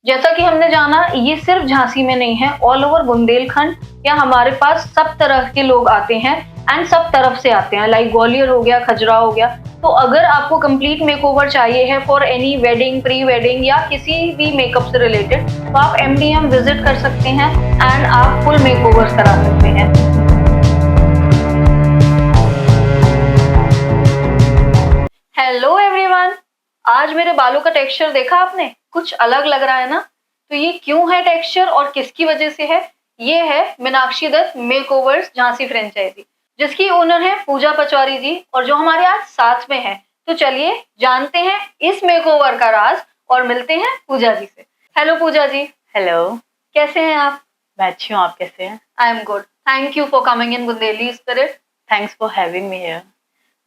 जैसा कि हमने जाना, ये सिर्फ झांसी में नहीं है, ऑल ओवर बुंदेलखंड या हमारे पास सब तरह के लोग आते हैं एंड सब तरफ से आते हैं, लाइक ग्वालियर हो गया, खजुराहो हो गया। तो अगर आपको कंप्लीट मेकओवर चाहिए है for any wedding, pre wedding या किसी भी मेकअप से रिलेटेड, तो आप एमडीएम विजिट कर सकते हैं एंड आप फुल मेकओवर करा सकते हैं। हेलो एवरीवन, आज मेरे बालों का टेक्सचर देखा आपने? कुछ अलग लग रहा है ना? तो ये क्यों है टेक्सचर और किसकी वजह से है? ये है मीनाक्षी दत्त मेकओवर्स झांसी फ्रेंचाइजी, जिसकी ओनर है पूजा पचौरी जी और जो हमारे आज साथ में है। तो चलिए जानते हैं इस मेकओवर का राज और मिलते हैं पूजा जी से। हेलो पूजा जी। हेलो, कैसे हैं आप? मैं अच्छी हूँ, आप कैसे हैं? I am good, thank you for coming in Bundeli spirit. Thanks for having me here.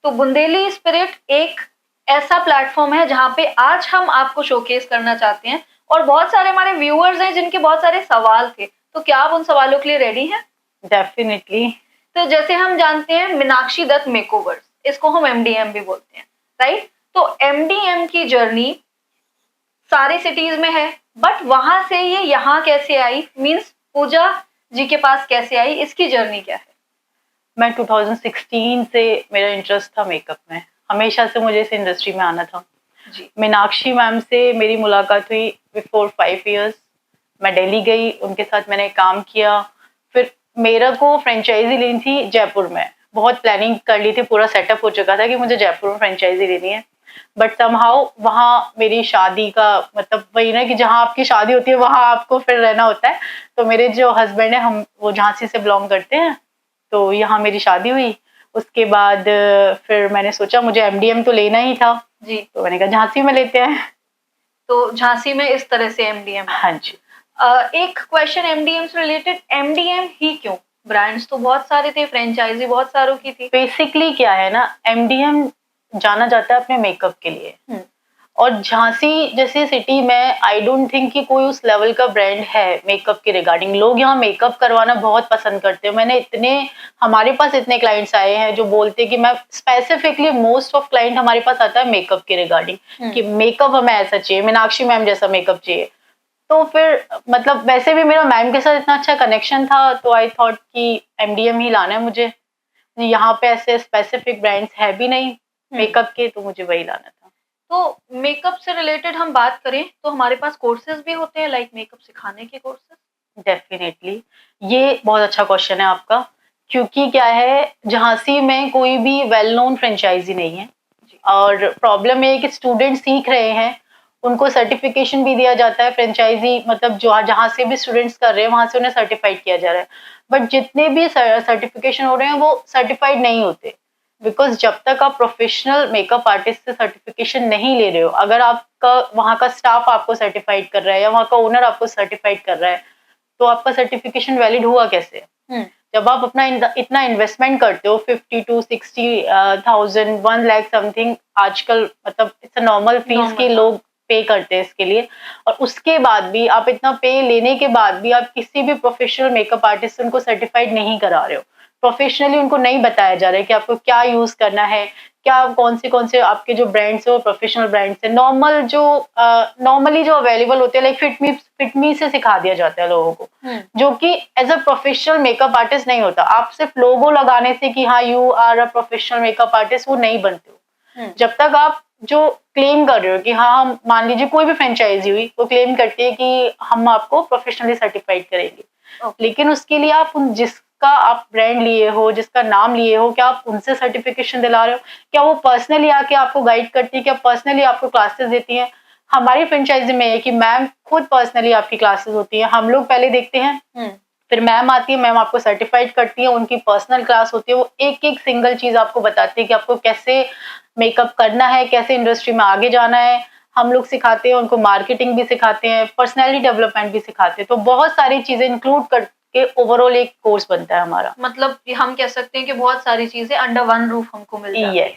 तो बुंदेली स्पिरिट एक ऐसा प्लेटफॉर्म है जहां पे आज हम आपको शोकेस करना चाहते हैं और बहुत सारे हमारे व्यूअर्स हैं जिनके बहुत सारे सवाल थे, तो क्या आप उन सवालों के लिए रेडी हैं? डेफिनेटली। तो जैसे हम जानते हैं मीनाक्षी दत्त मेकओवर्स, इसको हम एमडीएम भी बोलते हैं, राइट? तो एमडीएम की जर्नी सारे सिटीज में है, बट वहां से ये यहाँ कैसे आई, मीन्स पूजा जी के पास कैसे आई, इसकी जर्नी क्या है? मैं 2016 से मेरा इंटरेस्ट था मेकअप में, हमेशा से मुझे इस इंडस्ट्री में आना था जी। मीनाक्षी मैम से मेरी मुलाकात हुई बिफोर 5 इयर्स। मैं दिल्ली गई, उनके साथ मैंने काम किया। फिर मेरा को फ्रेंचाइजी लेनी थी जयपुर में, बहुत प्लानिंग कर ली थी, पूरा सेटअप हो चुका था कि मुझे जयपुर में फ्रेंचाइजी लेनी है। बट समहाउ वहाँ मेरी शादी का मतलब वही ना कि जहाँ आपकी शादी होती है वहाँ आपको फिर रहना होता है। तो मेरे जो हस्बैंड है, हम वो झांसी से बिलोंग करते हैं, तो यहाँ मेरी शादी हुई। उसके बाद फिर मैंने सोचा मुझे एमडीएम तो लेना ही था जी। तो मैंने कहा झांसी में लेते हैं। तो झांसी में इस तरह से एमडीएम। हाँ जी। एक क्वेश्चन एमडीएम से रिलेटेड, एमडीएम ही क्यों? ब्रांड्स तो बहुत सारे थे, फ्रेंचाइजी बहुत सारों की थी। बेसिकली क्या है ना, एमडीएम जाना जाता है अपने मेकअप के लिए, और झांसी जैसी सिटी में आई डोंट थिंक कि कोई उस लेवल का ब्रांड है मेकअप के रिगार्डिंग। लोग यहाँ मेकअप करवाना बहुत पसंद करते हैं। हमारे पास इतने क्लाइंट्स आए हैं जो बोलते हैं कि मैं स्पेसिफिकली, मोस्ट ऑफ क्लाइंट हमारे पास आता है मेकअप के रिगार्डिंग कि मेकअप हमें ऐसा चाहिए, मीनाक्षी मैम जैसा मेकअप चाहिए। तो फिर मतलब वैसे भी मेरा मैम के साथ इतना अच्छा कनेक्शन था, तो आई थॉट कि एमडीएम ही लाना है मुझे। यहाँ पे ऐसे स्पेसिफिक ब्रांड्स है भी नहीं मेकअप के, तो मुझे वही लाना था। तो मेकअप से रिलेटेड हम बात करें तो हमारे पास कोर्सेज भी होते हैं, लाइक मेकअप सिखाने के कोर्सेज। डेफिनेटली, ये बहुत अच्छा क्वेश्चन है आपका, क्योंकि क्या है, झांसी में कोई भी वेल नोन फ्रेंचाइजी नहीं है। और प्रॉब्लम ये है कि स्टूडेंट सीख रहे हैं, उनको सर्टिफिकेशन भी दिया जाता है फ्रेंचाइजी, मतलब जो जहाँ से भी स्टूडेंट्स कर रहे हैं वहां से उन्हें सर्टिफाइड किया जा रहा है। बट जितने भी सर्टिफिकेशन हो रहे हैं वो सर्टिफाइड नहीं होते, बिकॉज जब तक आप प्रोफेशनल मेकअप आर्टिस्ट से सर्टिफिकेशन नहीं ले रहे हो, अगर आपका वहाँ का स्टाफ आपको सर्टिफाइड कर रहा है या वहाँ का ओनर आपको सर्टिफाइड कर रहा है, तो आपका सर्टिफिकेशन वैलिड हुआ कैसे? जब आप अपना इतना इन्वेस्टमेंट करते हो 50 to 60,000 1 लाख समथिंग, आजकल मतलब इट्स नॉर्मल फीस की लोग पे करते हैं इसके लिए, और उसके बाद भी आप इतना पे लेने के बाद भी आप किसी भी प्रोफेशनल मेकअप आर्टिस्ट उनको सर्टिफाइड नहीं करा रहे हो। प्रोफेशनली उनको नहीं बताया जा रहा है कि आपको क्या यूज करना है, क्या कौन से आपके जो ब्रांड्स है वो प्रोफेशनल ब्रांड्स है। नॉर्मली जो अवेलेबल होते हैं, लाइक फिटमी से सिखा दिया जाता है लोगों को, जो कि as a professional makeup artist नहीं होता। आप सिर्फ लोगो लगाने से कि हाँ you are a professional makeup artist, वो नहीं बनते हो। जब तक आप जो क्लेम कर रहे हो कि हाँ, हम मान लीजिए कोई भी फ्रेंचाइजी हुई, वो क्लेम करती है कि हम आपको प्रोफेशनली सर्टिफाइड करेंगे, लेकिन उसके लिए आप जिसका आप ब्रांड लिए हो, जिसका नाम लिए हो, क्या आप उनसे सर्टिफिकेशन दिला रहे हो? क्या वो पर्सनली आके आपको गाइड करती है? क्या पर्सनली आपको क्लासेस देती हैं? हमारी फ्रेंचाइजी में है कि मैम खुद पर्सनली आपकी क्लासेस होती है, हम लोग पहले देखते हैं, फिर मैम आती है, मैम आपको सर्टिफाइड करती है, उनकी पर्सनल क्लास होती है, वो एक एक सिंगल चीज आपको बताती है कि आपको कैसे मेकअप करना है, कैसे इंडस्ट्री में आगे जाना है। हम लोग सिखाते हैं उनको, मार्केटिंग भी सिखाते हैं, पर्सनैलिटी डेवलपमेंट भी सिखाते हैं, तो बहुत सारी चीजें इंक्लूड करके ओवरऑल एक कोर्स बनता है हमारा। मतलब हम कह सकते हैं कि बहुत सारी चीजें अंडर वन रूफ हमको मिल जाती है। yes.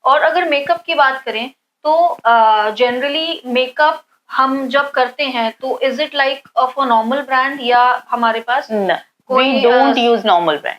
और अगर मेकअप की बात करें तो जनरली मेकअप हम जब करते हैं तो is it like of a normal brand या हमारे पास we don't use normal brand,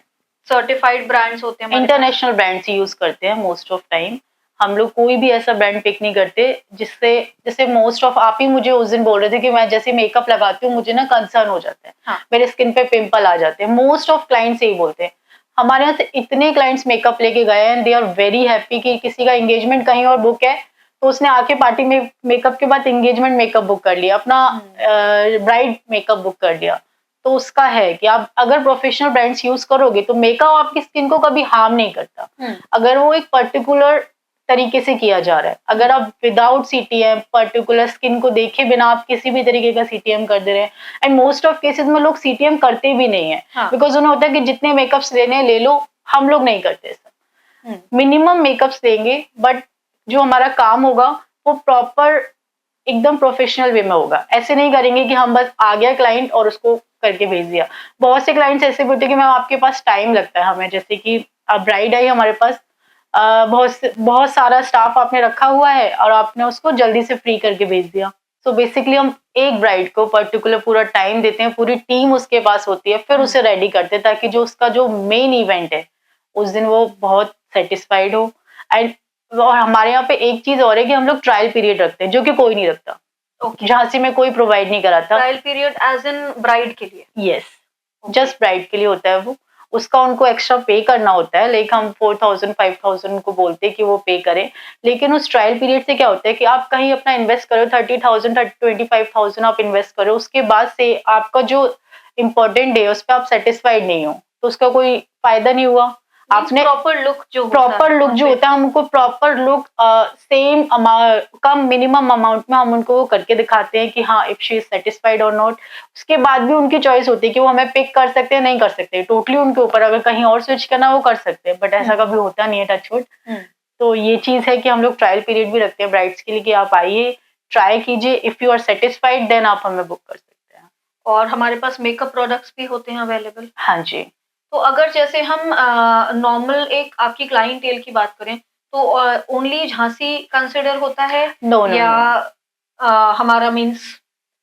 certified brands होते हैं? इंटरनेशनल ब्रांड्स यूज करते हैं मोस्ट ऑफ टाइम। हम लोग कोई भी ऐसा ब्रांड पिक नहीं करते जिससे, जैसे मोस्ट ऑफ आप ही मुझे उस दिन बोल रहे थे कि मैं जैसे मेकअप लगाती हूँ मुझे ना कंसर्न हो जाता है, हाँ। मेरे स्किन पे पिंपल आ जाते हैं। मोस्ट ऑफ क्लाइंट्स यही बोलते हैं। हमारे यहाँ से इतने क्लाइंट्स मेकअप लेके गए हैं, दे आर वेरी हैप्पी कि किसी का एंगेजमेंट कहीं और बुक है तो उसने आके पार्टी में मेकअप के बाद एंगेजमेंट मेकअप बुक कर लिया, अपना ब्राइड मेकअप बुक कर लिया। तो उसका है कि आप अगर प्रोफेशनल ब्रांड्स यूज करोगे तो मेकअप आपकी स्किन को कभी हार्म नहीं करता, अगर वो एक पर्टिकुलर तरीके से किया जा रहा है। अगर आप विदाउट सीटीएम पर्टिकुलर स्किन को देखे बिना आप किसी भी तरीके का सीटीएम कर दे रहे हैं, एंड मोस्ट ऑफ केसेस में लोग सीटीएम करते भी नहीं है, बिकॉज उन्हें होता है कि जितने मेकअप्स लेने हैं ले लो, हम लोग नहीं करते ऐसा। मिनिमम मेकअप्स देंगे, बट जो हमारा काम होगा वो प्रॉपर एकदम प्रोफेशनल वे में होगा। ऐसे नहीं करेंगे कि हम बस आ गया क्लाइंट और उसको करके भेज दिया। बहुत से क्लाइंट्स ऐसे बोलते हैं कि मैम आपके पास टाइम लगता है हमें, जैसे कि ब्राइड आई हमारे पास, बहुत सारा स्टाफ आपने रखा हुआ है और आपने उसको जल्दी से फ्री करके भेज दिया। सो बेसिकली हम एक ब्राइड को पर्टिकुलर पूरा टाइम देते हैं, पूरी टीम उसके पास होती है, फिर उसे रेडी करते हैं ताकि जो उसका जो मेन इवेंट है उस दिन वो बहुत सेटिस्फाइड हो। एंड और हमारे यहाँ पे एक चीज और है कि हम लोग ट्रायल पीरियड रखते हैं जो कि कोई नहीं रखता। झांसी में कोई प्रोवाइड नहीं कराता। Trial period as in bride के लिए? यस, जस्ट ब्राइड के लिए होता है वो। उसका उनको एक्स्ट्रा पे करना होता है, लाइक हम 4000 5000 उनको बोलते हैं कि वो पे करें। लेकिन उस ट्रायल पीरियड से क्या होता है कि आप कहीं अपना इन्वेस्ट करो 30,000 25,000 आप इन्वेस्ट करो, उसके बाद से आपका जो इम्पोर्टेंट डे है उस पर आप सेटिस्फाइड नहीं हो तो उसका कोई फायदा नहीं हुआ। आपने प्रॉपर लुक जो होता है हमको प्रॉपर लुक सेम कम मिनिमम अमाउंट में हम उनको वो करके दिखाते हैं कि हाँ इफ शी इज सेटिस्फाइड और नॉट। उसके बाद भी उनकी चॉइस होती है कि वो हमें पिक कर सकते हैं नहीं कर सकते, टोटली उनके ऊपर। अगर कहीं और स्विच करना वो कर सकते हैं, बट ऐसा कभी होता नहीं है, टचवुड। तो ये चीज है कि हम लोग ट्रायल पीरियड भी रखते हैं ब्राइड्स के लिए कि आप आइए ट्राई कीजिए, if you are satisfied then आप हमें बुक कर सकते हैं। और हमारे पास मेकअप प्रोडक्ट्स भी होते हैं अवेलेबल? हाँ जी। तो अगर जैसे हम नॉर्मल एक आपकी क्लाइंटेल की बात करें तो ओनली झांसी कंसिडर होता है? या हमारा मींस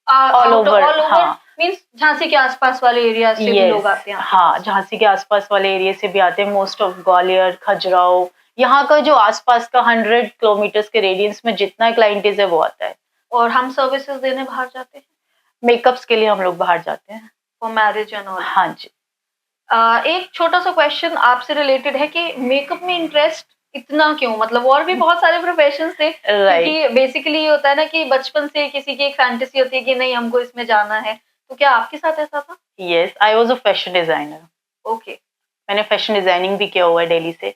ऑल ओवर? हाँ, मींस झांसी के आसपास वाले एरिया से भी लोग आते हैं? हाँ, झांसी के आसपास वाले एरिया से भी आते हैं। मोस्ट ऑफ ग्वालियर, खजुराहो, यहाँ का जो आसपास का 100 किलोमीटर के रेडियंस में जितना क्लाइंटेज है वो आता है। और हम सर्विसेज देने बाहर जाते हैं? मेकअप्स के लिए हम लोग बाहर जाते हैं, फॉर मैरिज एंड ऑल? हाँ जी। एक छोटा सा क्वेश्चन आपसे रिलेटेड है कि मेकअप में इंटरेस्ट इतना क्यों? मतलब और भी बहुत सारे प्रोफेशंस थे, क्योंकि बेसिकली ये होता है ना कि बचपन से किसी की एक फैंटेसी होती है कि नहीं हमको इसमें जाना है, तो क्या आपके साथ ऐसा था? Yes, I was a fashion designer. Okay, मैंने फैशन डिजाइनिंग भी किया हुआ है दिल्ली से,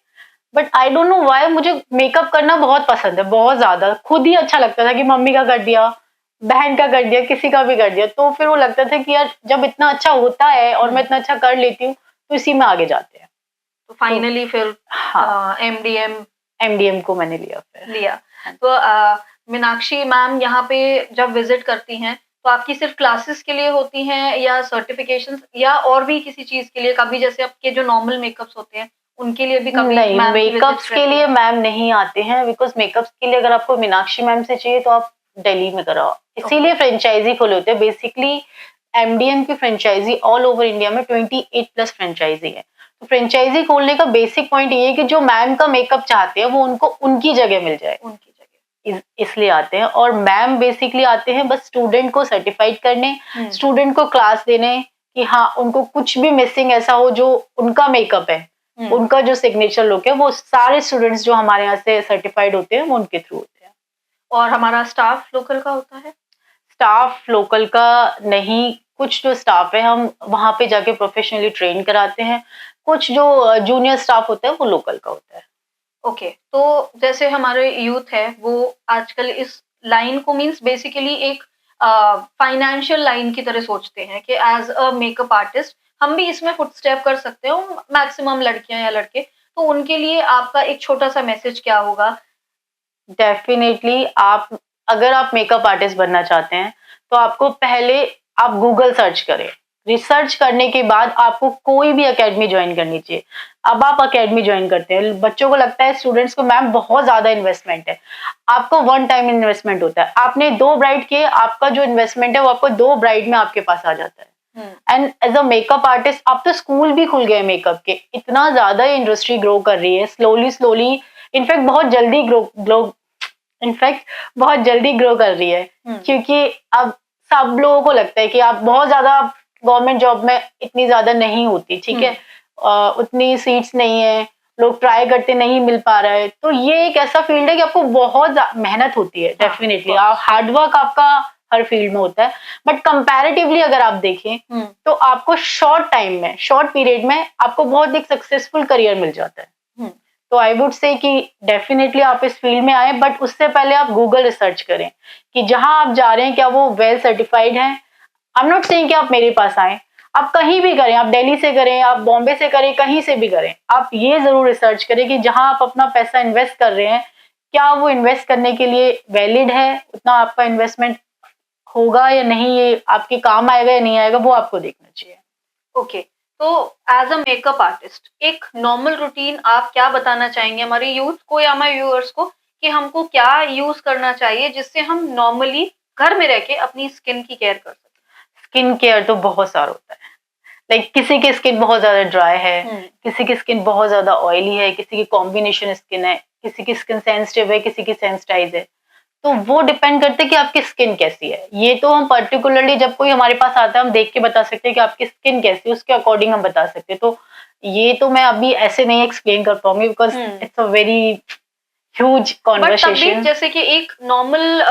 but I don't know why मुझे मेकअप करना बहुत पसंद है, बहुत ज्यादा। खुद ही अच्छा लगता था कि मम्मी का कर दिया, बहन का कर दिया, किसी का भी कर दिया, तो फिर वो लगता था कि यार जब इतना अच्छा होता है और मैं इतना अच्छा कर लेती हूँ तो इसी में आगे जाते हैं। तो फाइनली फिर हाँ, एमडीएम को मैंने लिया। तो मीनाक्षी मैम यहाँ पे जब विजिट करती हैं तो आपकी सिर्फ क्लासेस के लिए होती हैं या सर्टिफिकेशंस या और भी किसी चीज के लिए? कभी जैसे आपके जो नॉर्मल मेकअप्स होते हैं उनके लिए भी कभी? नहीं, मेकअप्स के लिए मैम नहीं आते हैं, बिकॉज मेकअप्स के लिए अगर आपको मीनाक्षी मैम से चाहिए तो आप दिल्ली में कराओ, इसीलिए फ्रेंचाइजी खोले होते हैं। बेसिकली एमडीएम की फ्रेंचाइजी ऑल ओवर इंडिया में 28+ फ्रेंचाइजी है। तो फ्रेंचाइजी खोलने का बेसिक पॉइंट ये है कि जो मैम का मेकअप चाहते हैं वो उनको उनकी जगह मिल जाए, उनकी जगह इसलिए आते हैं। और मैम बेसिकली आते हैं बस स्टूडेंट को सर्टिफाइड करने, स्टूडेंट को क्लास देने कि हाँ उनको कुछ भी मिसिंग ऐसा हो जो उनका मेकअप है, उनका जो सिग्नेचर लुक है, वो सारे स्टूडेंट्स जो हमारे यहाँ से सर्टिफाइड होते हैं वो उनके थ्रू होते हैं। और हमारा स्टाफ लोकल का होता है? स्टाफ लोकल का नहीं, कुछ जो स्टाफ है हम वहां पे जाके प्रोफेशनली ट्रेन कराते हैं, कुछ जो जूनियर स्टाफ होता है वो लोकल का होता है। ओके, तो जैसे हमारे यूथ है वो आजकल इस लाइन को मींस बेसिकली एक फाइनेंशियल लाइन की तरह सोचते हैं कि एज अ मेकअप आर्टिस्ट हम भी इसमें फुटस्टेप कर सकते हैं, मैक्सिमम लड़कियां या लड़के, तो उनके लिए आपका एक छोटा सा मैसेज क्या होगा? डेफिनेटली अगर आप मेकअप आर्टिस्ट बनना चाहते हैं तो आपको पहले आप गूगल सर्च करें, रिसर्च करने के बाद आपको कोई भी एकेडमी ज्वाइन करनी चाहिए। अब आप एकेडमी ज्वाइन करते हैं, बच्चों को लगता है स्टूडेंट्स को मैम बहुत ज्यादा इन्वेस्टमेंट है, आपको 1 टाइम इन्वेस्टमेंट होता है। आपने 2 ब्राइड किए, आपका जो इन्वेस्टमेंट है वो आपको 2 ब्राइड में आपके पास आ जाता है। And as a makeup artist अब तो स्कूल भी खुल गए मेकअप के, इतना ज्यादा इंडस्ट्री ग्रो कर रही है, स्लोली इनफैक्ट बहुत जल्दी बहुत जल्दी ग्रो कर रही है, क्योंकि अब सब लोगों को लगता है कि आप बहुत ज्यादा गवर्नमेंट जॉब में इतनी ज्यादा नहीं होती, ठीक है, उतनी सीट्स नहीं है, लोग ट्राई करते नहीं मिल पा रहा है। तो ये एक ऐसा फील्ड है कि आपको बहुत मेहनत होती है, डेफिनेटली हार्डवर्क आपका हर फील्ड में होता है, बट कंपैरेटिवली अगर आप देखें तो आपको शॉर्ट टाइम में, शॉर्ट पीरियड में आपको बहुत एक सक्सेसफुल करियर मिल जाता है। तो आई वुड से कि डेफिनेटली आप इस फील्ड में आए, बट उससे पहले आप गूगल रिसर्च करें कि जहां आप जा रहे हैं क्या वो वेल सर्टिफाइड है। आई एम नॉट सेइंग कि आप मेरे पास आए, आप कहीं भी करें, आप दिल्ली से करें, आप बॉम्बे से करें, कहीं से भी करें, आप ये जरूर रिसर्च करें कि जहां आप अपना पैसा इन्वेस्ट कर रहे हैं क्या वो इन्वेस्ट करने के लिए वैलिड है, उतना आपका इन्वेस्टमेंट होगा या नहीं, ये आपके काम आएगा या नहीं आएगा, वो आपको देखना चाहिए। ओके, तो एज अ मेकअप आर्टिस्ट एक नॉर्मल रूटीन आप क्या बताना चाहेंगे हमारे यूथ को या हमारे व्यूअर्स को कि हमको क्या यूज करना चाहिए जिससे हम नॉर्मली घर में रह के अपनी स्किन की केयर कर सकें? स्किन केयर तो बहुत सारा होता है, लाइक किसी की स्किन बहुत ज्यादा ड्राई है, किसी की स्किन बहुत ज्यादा ऑयली है, किसी की कॉम्बिनेशन स्किन है, किसी की स्किन सेंसिटिव है, किसी की सेंसिटाइज है। तो वो डिपेंड करता है कि आपकी स्किन कैसी है। ये तो हम पर्टिकुलरली जब कोई हमारे पास आता है हम देख के बता सकते हैं कि आपकी स्किन कैसी है, उसके अकॉर्डिंग हम बता सकते हैं। तो ये तो मैं अभी ऐसे नहीं एक्सप्लेन कर पाऊंगी because it's a very huge conversation. जैसे कि एक नॉर्मल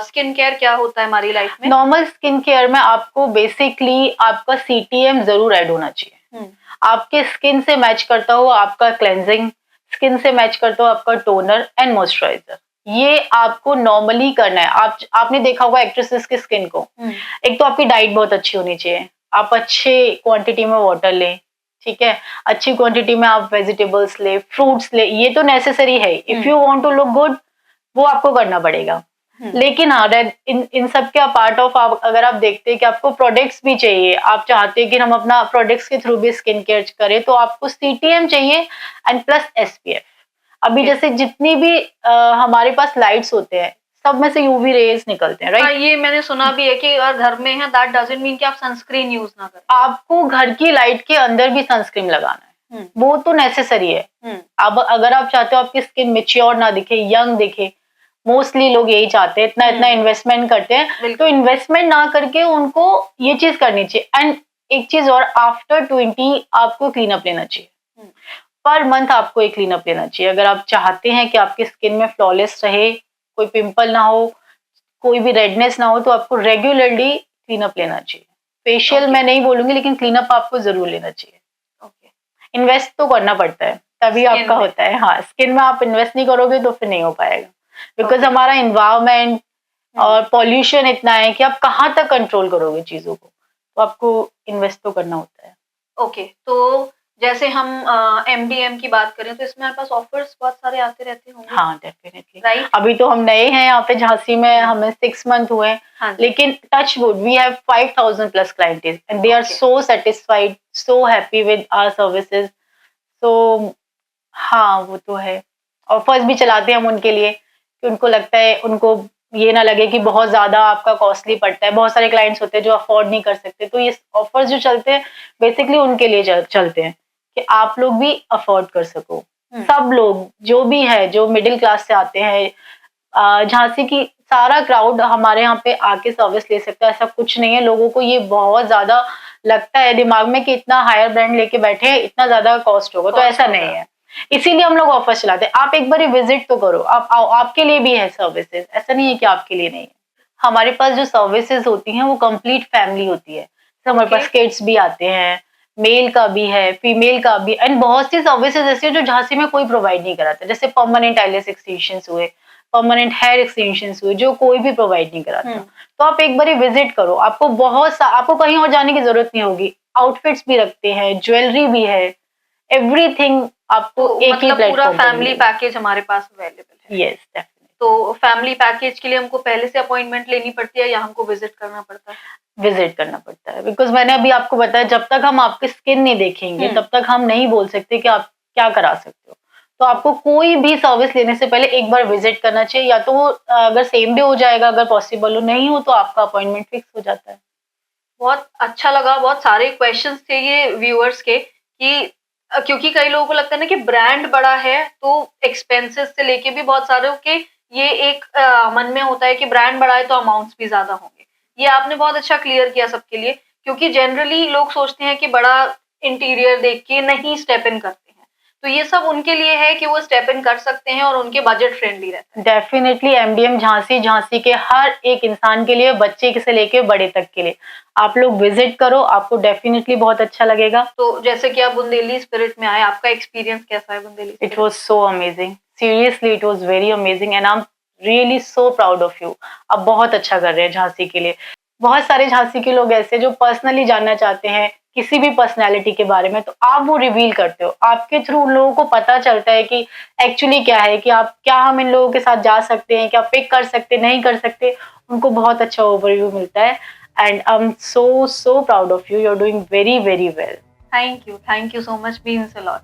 स्किन केयर क्या होता है हमारी लाइफ में? नॉर्मल स्किन केयर में आपको बेसिकली आपका सीटीएम जरूर ऐड होना चाहिए। आपके स्किन से मैच करता हो आपका क्लेंजिंग, स्किन से मैच करता हो आपका टोनर एंड मॉइस्चराइजर, ये आपको नॉर्मली करना है। आपने देखा होगा एक्ट्रेसेस की स्किन को, एक तो आपकी डाइट बहुत अच्छी होनी चाहिए, आप अच्छे क्वांटिटी में वाटर लें, ठीक है, अच्छी क्वांटिटी में आप वेजिटेबल्स ले, फ्रूट्स ले, ये तो नेसेसरी है। If you want to look good वो आपको करना पड़ेगा। लेकिन हाँ, इन सब के अपार्ट ऑफ आप अगर आप देखते हैं कि आपको प्रोडक्ट्स भी चाहिए, आप चाहते हैं कि हम अपना प्रोडक्ट्स के थ्रू भी स्किन केयर करें, तो आपको सीटीएम चाहिए एंड प्लस एसपीएफ। अभी जैसे जितनी भी हमारे पास लाइट्स होते हैं सब में से यूवी रेज निकलते हैं, राइट? ये मैंने सुना भी है कि अगर घर में है दैट डजंट मीन कि आप सनस्क्रीन यूज ना करें। आपको घर की लाइट के अंदर भी सनस्क्रीन लगाना है, वो तो नेसेसरी है। अब अगर आप चाहते हो आपकी स्किन मेच्योर ना दिखे, यंग दिखे, मोस्टली लोग यही चाहते हैं, इतना इतना इन्वेस्टमेंट करते हैं, तो इन्वेस्टमेंट ना करके उनको ये चीज करनी चाहिए। एंड एक चीज और, आफ्टर 20 आपको क्लीन अप लेना चाहिए, पर मंथ आपको एक क्लीन अप लेना चाहिए। अगर आप चाहते हैं कि आपकी स्किन में फ्लॉलेस रहे, कोई पिंपल ना हो, कोई भी रेडनेस ना हो, तो आपको रेगुलरली क्लीन अप लेना चाहिए। फेशियल मैं नहीं बोलूंगी, लेकिन क्लीन अप आपको जरूर लेना चाहिए। इन्वेस्ट तो करना पड़ता है तभी आपका होता है। हाँ, स्किन में आप इन्वेस्ट नहीं करोगे तो फिर नहीं हो पाएगा, बिकॉज हमारा इन्वायरमेंट और पॉल्यूशन इतना है कि आप कहाँ तक कंट्रोल करोगे चीजों को, तो आपको इन्वेस्ट तो करना होता है। ओके, तो जैसे हम एमडीएम की बात करें तो इसमें हमारे पास ऑफर्स बहुत सारे आते रहते होंगे। हाँ, डेफिनेटली, राइट। अभी तो हम नए हैं यहाँ पे झांसी में, हमें 6 मंथ हुए हैं, लेकिन touch wood we have 5000 plus clientage and they are so satisfied, so happy with our services. तो हाँ, वो तो है। ऑफर्स भी चलाते हैं हम उनके लिए कि उनको लगता है, उनको ये ना लगे कि बहुत ज्यादा आपका कॉस्टली पड़ता है। बहुत सारे क्लाइंट्स होते हैं जो अफोर्ड नहीं कर सकते, तो ये ऑफर्स जो चलते हैं बेसिकली उनके लिए चलते हैं कि आप लोग भी अफोर्ड कर सको। सब लोग जो भी है, जो मिडिल क्लास से आते हैं, झांसी की सारा क्राउड हमारे यहाँ पे आके सर्विस ले सकता है, ऐसा कुछ नहीं है। लोगों को ये बहुत ज्यादा लगता है दिमाग में कि इतना हायर ब्रांड लेके बैठे हैं, इतना ज्यादा कॉस्ट होगा, तो ऐसा नहीं है। इसीलिए हम लोग ऑफर चलाते हैं। आप एक बार विजिट तो करो, आप आओ, आपके लिए भी है सर्विसेज, ऐसा नहीं है कि आपके लिए नहीं है। हमारे पास जो सर्विसेज होती हैं वो कंप्लीट फैमिली होती है। तो हमारे पास किड्स भी आते हैं, मेल का भी है, फीमेल का भी, एंड बहुत सी सर्विसेज ऐसी है जो झांसी में कोई प्रोवाइड नहीं कराता, जैसे परमानेंट आईलेस एक्सटेंशंस हुए, परमानेंट हेयर एक्सटेंशंस हुए, जो कोई भी प्रोवाइड नहीं कराता। तो आप एक बार विजिट करो, आपको कहीं और जाने की जरूरत नहीं होगी। आउटफिट्स भी रखते हैं, ज्वेलरी भी है, एवरीथिंग आपको एक ही मतलब पूरा प्लेटफॉर्म फैमिली पैकेज हमारे पास अवेलेबल है। Yes, definitely. तो फैमिली पैकेज के लिए हमको पहले से अपॉइंटमेंट लेनी पड़ती है या हमको विजिट करना पड़ता है? विजिट करना पड़ता है, बिकॉज मैंने अभी आपको बताया जब तक हम आपकी स्किन नहीं देखेंगे तब तक हम नहीं बोल सकते कि आप क्या करा सकते हो। तो आपको कोई भी सर्विस लेने से पहले एक बार विजिट करना चाहिए, या तो वो अगर सेम डे हो जाएगा, अगर पॉसिबल हो, नहीं हो तो आपका अपॉइंटमेंट फिक्स हो जाता है। बहुत अच्छा लगा, बहुत सारे क्वेश्चंस थे ये व्यूअर्स के कि क्योंकि कई लोगों को लगता है ना कि ब्रांड बड़ा है तो एक्सपेंसेस से लेके भी बहुत सारे के ये एक मन में होता है कि ब्रांड बड़ा है तो अमाउंट्स भी ज्यादा होंगे। ये आपने बहुत अच्छा क्लियर किया सबके लिए, क्योंकि जनरली लोग सोचते हैं कि बड़ा इंटीरियर देख के नहीं स्टेप इन करते हैं, तो ये सब उनके लिए है कि वो स्टेप इन कर सकते हैं और उनके बजट फ्रेंडली रहता है। डेफिनेटली एमडीएम झांसी, झांसी के हर एक इंसान के लिए, बच्चे से लेके बड़े तक के लिए आप लोग विजिट करो, आपको डेफिनेटली बहुत अच्छा लगेगा। तो जैसे कि आप बुंदेली स्पिरिट में आए, आपका एक्सपीरियंस कैसा है Bundeli? It was so amazing, seriously it was very amazing and I am really so proud of you. आप बहुत अच्छा कर रहे हैं झांसी के लिए। बहुत सारे झांसी के लोग ऐसे जो पर्सनली जानना चाहते हैं किसी भी पर्सनैलिटी के बारे में, तो आप वो रिवील करते हो, आपके थ्रू उन लोगों को पता चलता है कि एक्चुअली क्या है, कि आप क्या हम इन लोगों के साथ जा सकते हैं, क्या पिक कर सकते नहीं कर सकते, उनको बहुत अच्छा ओवरव्यू मिलता है। And I am so proud of you, you are doing very very well. Thank you so much, means a lot.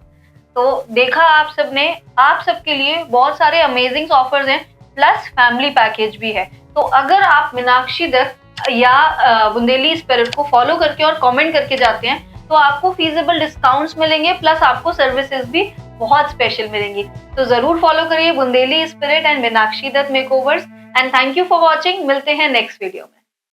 तो देखा आप सबने, आप सबके लिए बहुत सारे अमेजिंग ऑफर्स हैं, प्लस फैमिली पैकेज भी है। तो अगर आप मीनाक्षी दत्त या बुंदेली स्पिरिट को फॉलो करके और कमेंट करके जाते हैं तो आपको फीजेबल डिस्काउंट्स मिलेंगे, प्लस आपको सर्विसेज भी बहुत स्पेशल मिलेंगी। तो जरूर फॉलो करिए Bundeli spirit and Meenakshi Dutt makeovers. And thank you for watching. मिलते हैं नेक्स्ट वीडियो में।